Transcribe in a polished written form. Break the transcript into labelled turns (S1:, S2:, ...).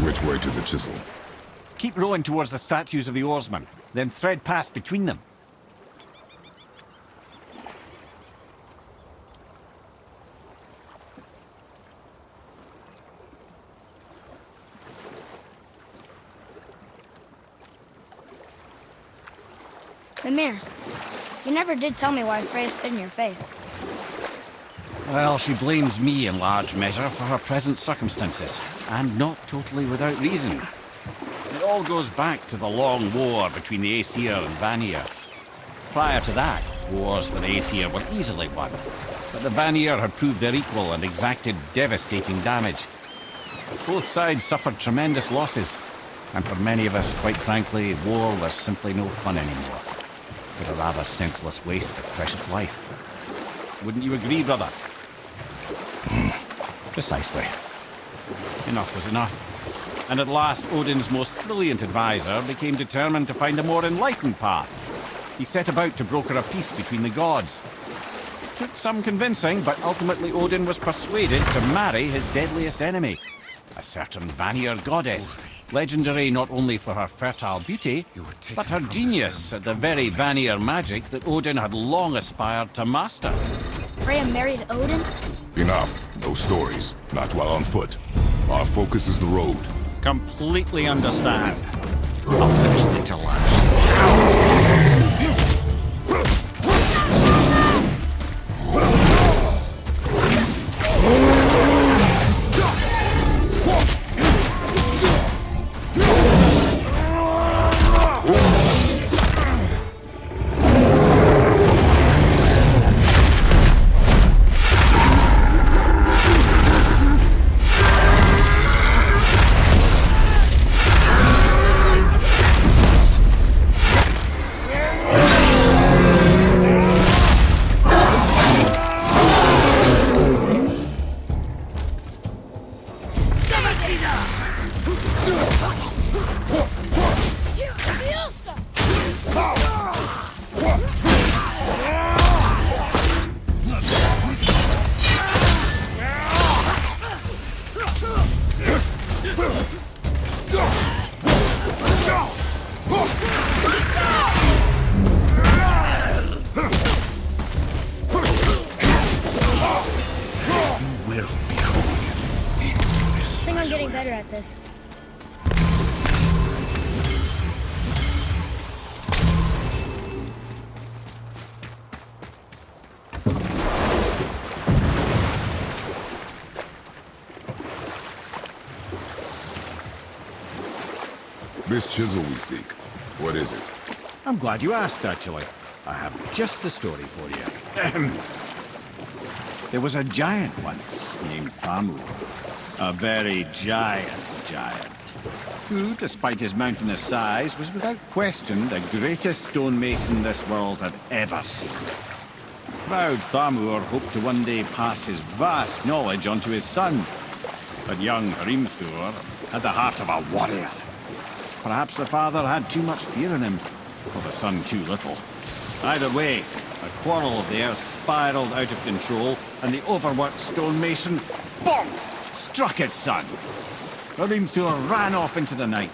S1: Which way to the chisel?
S2: Keep rowing towards the statues of the oarsmen, then thread past between them.
S3: Mimir, you never did tell me why Freya spit in your face.
S2: Well, she blames me in large measure for her present circumstances, and not totally without reason. It all goes back to the long war between the Aesir and Vanir. Prior to that, wars for the Aesir were easily won, but the Vanir had proved their equal and exacted devastating damage. Both sides suffered tremendous losses, and for many of us, quite frankly, war was simply no fun anymore. But a rather senseless waste of precious life. Wouldn't you agree, brother? Precisely. Enough was enough. And at last, Odin's most brilliant advisor became determined to find a more enlightened path. He set about to broker a peace between the gods. It took some convincing, but ultimately Odin was persuaded to marry his deadliest enemy, a certain Vanir goddess, legendary not only for her fertile beauty, but her genius at the very Vanir magic that Odin had long aspired to master.
S3: Freya married Odin?
S1: Enough. No stories. Not while on foot. Our focus is the road.
S2: Completely understand. I'll finish the till last.
S3: I think I'm getting better at this.
S1: This chisel we seek, what is it?
S4: I'm glad you asked, actually. I have just the story for you. There was a giant once named Thamur. A very giant, who, despite his mountainous size, was without question the greatest stonemason this world had ever seen. Proud Thamur hoped to one day pass his vast knowledge on to his son. But young Hrimthur had the heart of a warrior. Perhaps the father had too much fear in him, or the son too little. Either way, a quarrel of theirs spiraled out of control, and the overworked stonemason, bonk, struck his son. Hrimthur ran off into the night,